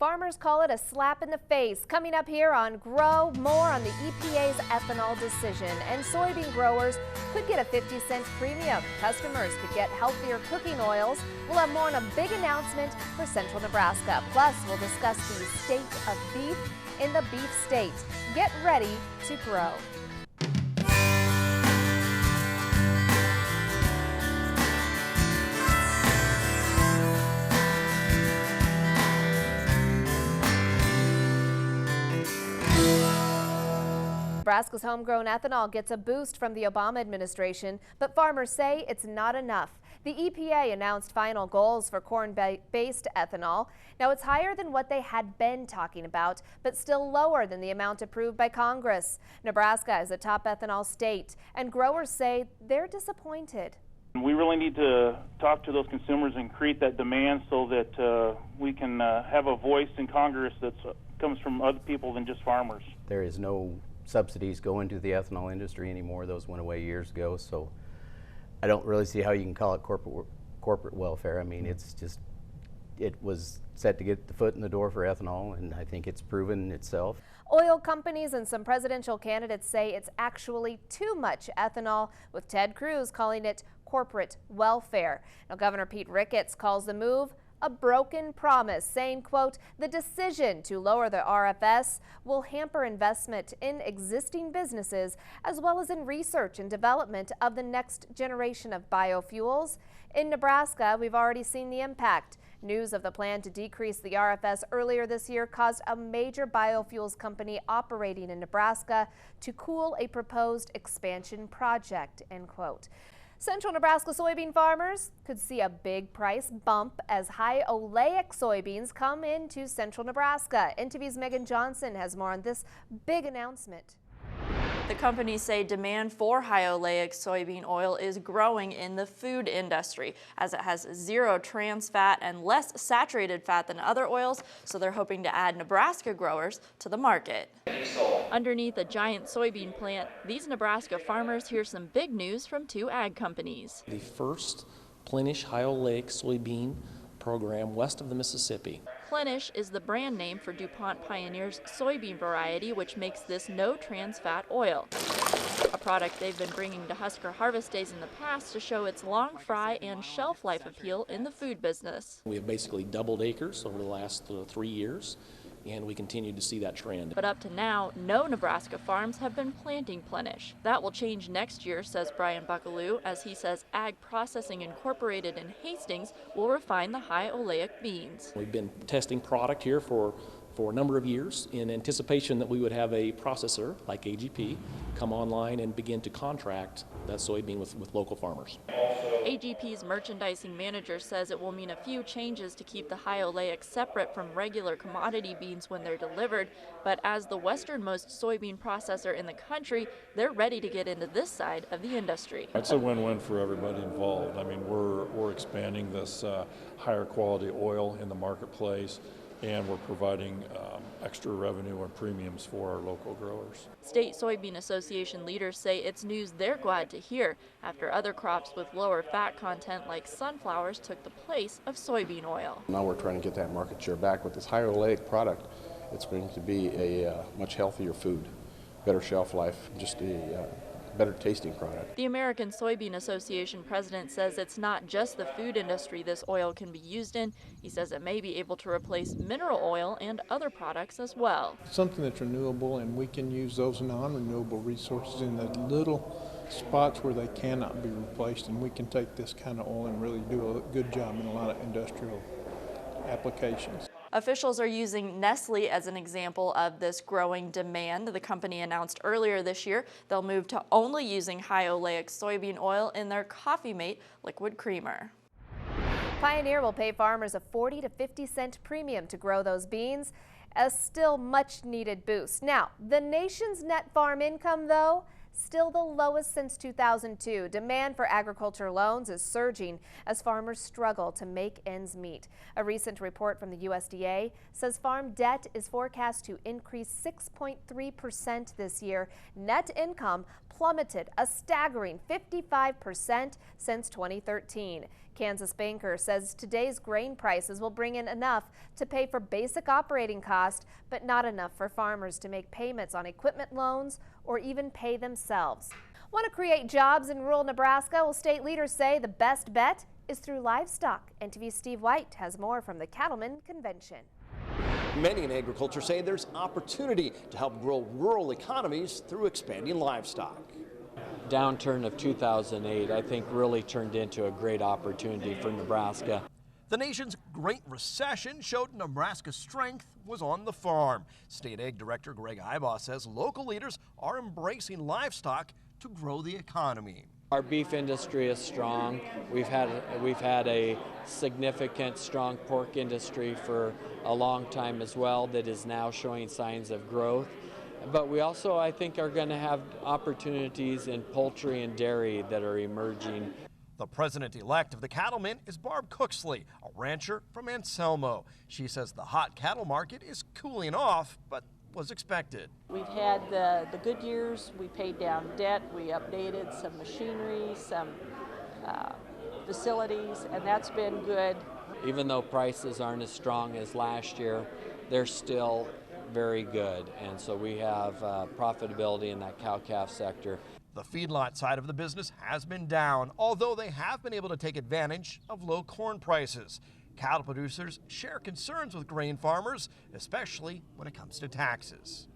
farmers call it a slap in the face. Coming up here on Grow, more on the EPA's ethanol decision. And soybean growers could get a 50-cent premium. Customers could get healthier cooking oils. We'll have more on a big announcement for central Nebraska. Plus, we'll discuss the state of beef in the beef state. Get ready to grow. Nebraska's homegrown ethanol gets a boost from the Obama administration, but farmers say it's not enough. The EPA announced final goals for corn-based ethanol. Now, it's higher than what they had been talking about, but still lower than the amount approved by Congress. Nebraska is a top ethanol state, and growers say they're disappointed. We really need to talk to those consumers and create that demand so that we can have a voice in Congress that comes from other people than just farmers. There is no subsidies going to the ethanol industry anymore. Those went away years ago, so I don't really see how you can call it corporate welfare. I mean, it's just, it was set to get the foot in the door for ethanol, and I think it's proven itself. Oil companies and some presidential candidates say it's actually too much ethanol, with Ted Cruz calling it corporate welfare. Now, Governor Pete Ricketts calls the move a broken promise, saying, quote, the decision to lower the RFS will hamper investment in existing businesses as well as in research and development of the next generation of biofuels. In Nebraska, we've already seen the impact. News of the plan to decrease the RFS earlier this year caused a major biofuels company operating in Nebraska to cool a proposed expansion project, end quote. Central Nebraska soybean farmers could see a big price bump as high oleic soybeans come into central Nebraska. NTV's Megan Johnson has more on this big announcement. The companies say demand for high oleic soybean oil is growing in the food industry as it has zero trans fat and less saturated fat than other oils, so they're hoping to add Nebraska growers to the market. Underneath a giant soybean plant, these Nebraska farmers hear some big news from two ag companies. The first Plenish high oleic soybean program west of the Mississippi. Plenish is the brand name for DuPont Pioneer's soybean variety, which makes this no trans fat oil, a product they've been bringing to Husker Harvest Days in the past to show its long fry and shelf life appeal in the food business. We have basically doubled acres over the last 3 years, and we continue to see that trend. But up to now, no Nebraska farms have been planting Plenish. That will change next year, says Brian Buckaloo, as he says Ag Processing Incorporated in Hastings will refine the high oleic beans. We've been testing product here for a number of years in anticipation that we would have a processor like AGP come online and begin to contract that soybean with local farmers. AGP's merchandising manager says it will mean a few changes to keep the high oleic separate from regular commodity beans when they're delivered, but as the westernmost soybean processor in the country, they're ready to get into this side of the industry. It's a win-win for everybody involved. I mean, we're expanding this higher quality oil in the marketplace, and we're providing extra revenue and premiums for our local growers. State Soybean Association leaders say it's news they're glad to hear after other crops with lower fat content like sunflowers took the place of soybean oil. Now we're trying to get that market share back. With this higher oleic product, it's going to be a much healthier food, better shelf life, just a better tasting product. The American Soybean Association president says it's not just the food industry this oil can be used in. He says it may be able to replace mineral oil and other products as well. Something that's renewable, and we can use those non-renewable resources in the little spots where they cannot be replaced, and we can take this kind of oil and really do a good job in a lot of industrial applications. Officials are using Nestle as an example of this growing demand. The company announced earlier this year they'll move to only using high oleic soybean oil in their Coffee Mate liquid creamer. Pioneer will pay farmers a 40 to 50 cent premium to grow those beans, a still much needed boost. Now, the nation's net farm income, though, still the lowest since 2002. Demand for agriculture loans is surging as farmers struggle to make ends meet. A recent report from the USDA says farm debt is forecast to increase 6.3% this year. Net income plummeted a staggering 55% since 2013. Kansas Banker says today's grain prices will bring in enough to pay for basic operating costs, but not enough for farmers to make payments on equipment loans or even pay themselves. Want to create jobs in rural Nebraska? Well, state leaders say the best bet is through livestock. NTV's Steve White has more from the Cattlemen Convention. Many in agriculture say there's opportunity to help grow rural economies through expanding livestock. Downturn of 2008, I think, really turned into a great opportunity for Nebraska. The nation's Great Recession showed Nebraska's strength was on the farm. State Ag Director Greg Ibaugh says local leaders are embracing livestock to grow the economy. Our beef industry is strong. We've had a significant, strong pork industry for a long time as well that is now showing signs of growth. But we also, I think, are going to have opportunities in poultry and dairy that are emerging. The president-elect of the Cattlemen is Barb Cooksley, a rancher from Anselmo. She says the hot cattle market is cooling off, but was expected. We've had the good years. We paid down debt. We updated some machinery, some facilities, and that's been good. Even though prices aren't as strong as last year, they're still very good. And so we have profitability in that cow-calf sector. The feedlot side of the business has been down, although they have been able to take advantage of low corn prices. Cattle producers share concerns with grain farmers, especially when it comes to taxes.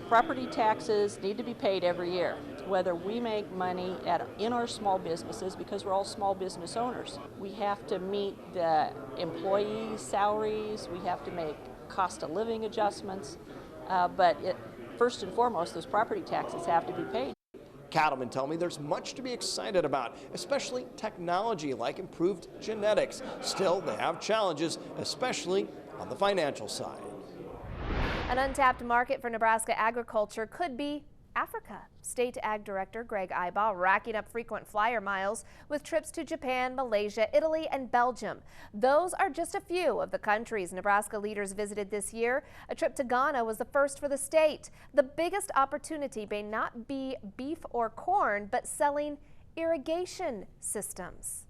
Property taxes need to be paid every year, whether we make money in our small businesses, because we're all small business owners. We have to meet the employee salaries, we have to make cost of living adjustments, but first and foremost, those property taxes have to be paid. Cattlemen tell me there's much to be excited about, especially technology like improved genetics. Still, they have challenges, especially on the financial side. An untapped market for Nebraska agriculture could be Africa. State Ag Director Greg Ibaugh racking up frequent flyer miles with trips to Japan, Malaysia, Italy, and Belgium. Those are just a few of the countries Nebraska leaders visited this year. A trip to Ghana was the first for the state. The biggest opportunity may not be beef or corn, but selling irrigation systems.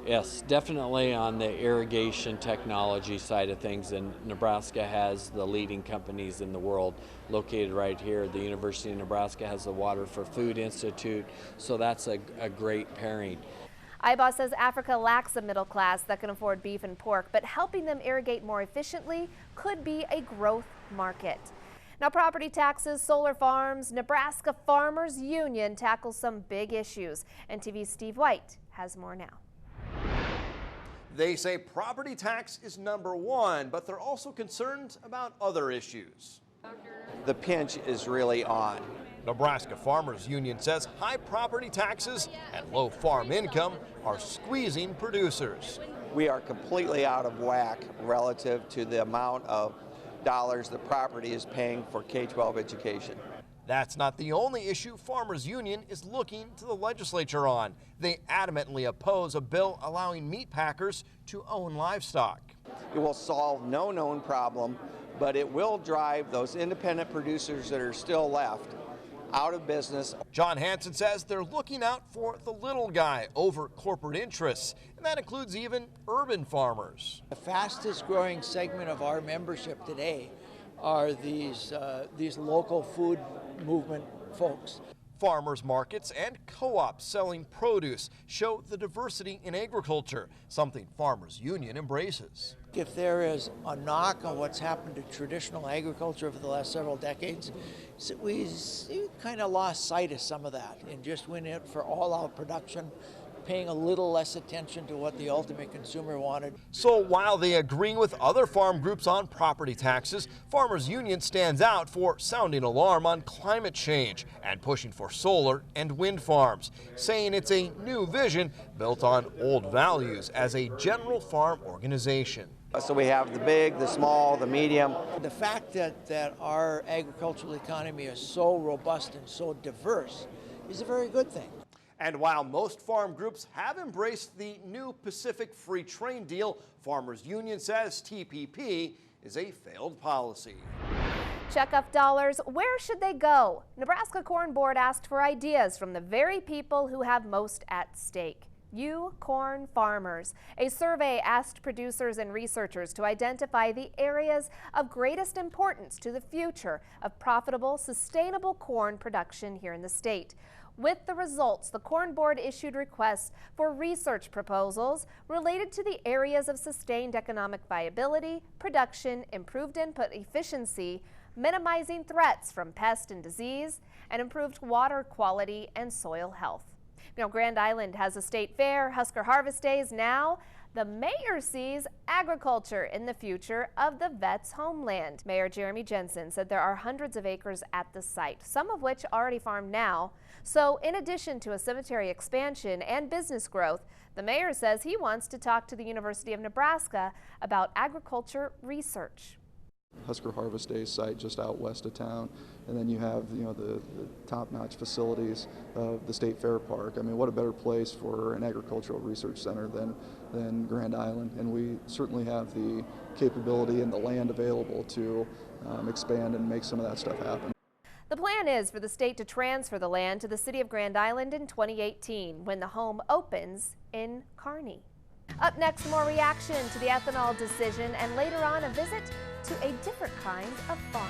Yes, definitely on the irrigation technology side of things, and Nebraska has the leading companies in the world located right here. The University of Nebraska has the Water for Food Institute, so that's a great pairing. Ibaugh says Africa lacks a middle class that can afford beef and pork, but helping them irrigate more efficiently could be a growth market. Now, property taxes, solar farms, Nebraska Farmers Union tackles some big issues. NTV's Steve White has more now. They say property tax is number one, but they're also concerned about other issues. The pinch is really on. Nebraska Farmers Union says high property taxes and low farm income are squeezing producers. We are completely out of whack relative to the amount of dollars the property is paying for K-12 education. That's not the only issue Farmers Union is looking to the legislature on. They adamantly oppose a bill allowing meat packers to own livestock. It will solve no known problem, but it will drive those independent producers that are still left out of business. John Hansen says they're looking out for the little guy over corporate interests, and that includes even urban farmers. The fastest growing segment of our membership today are these local food movement folks. Farmers markets and co-ops selling produce show the diversity in agriculture, something Farmers Union embraces. If there is a knock on what's happened to traditional agriculture over the last several decades, we kind of lost sight of some of that and just went in for all-out production, paying a little less attention to what the ultimate consumer wanted. So while they agree with other farm groups on property taxes, Farmers Union stands out for sounding alarm on climate change and pushing for solar and wind farms, saying it's a new vision built on old values as a general farm organization. So we have the big, the small, the medium. The fact that our agricultural economy is so robust and so diverse is a very good thing. And while most farm groups have embraced the new Pacific Free Trade Deal, Farmers Union says TPP is a failed policy. Checkoff dollars, where should they go? Nebraska Corn Board asked for ideas from the very people who have most at stake. You corn farmers. A survey asked producers and researchers to identify the areas of greatest importance to the future of profitable, sustainable corn production here in the state. With the results, the Corn Board issued requests for research proposals related to the areas of sustained economic viability, production, improved input efficiency, minimizing threats from pest and disease, and improved water quality and soil health. Now, Grand Island has a state fair, Husker Harvest Days. Now, the mayor sees agriculture in the future of the vet's homeland. Mayor Jeremy Jensen said there are hundreds of acres at the site, some of which already farmed now. So in addition to a cemetery expansion and business growth, the mayor says he wants to talk to the University of Nebraska about agriculture research. Husker Harvest Day site just out west of town, and then you have the top-notch facilities of the State Fair Park. I mean, what a better place for an agricultural research center than Grand Island, and we certainly have the capability and the land available to expand and make some of that stuff happen. The plan is for the state to transfer the land to the city of Grand Island in 2018 when the home opens in Kearney. Up next, more reaction to the ethanol decision, and later on a visit to a different kind of farm.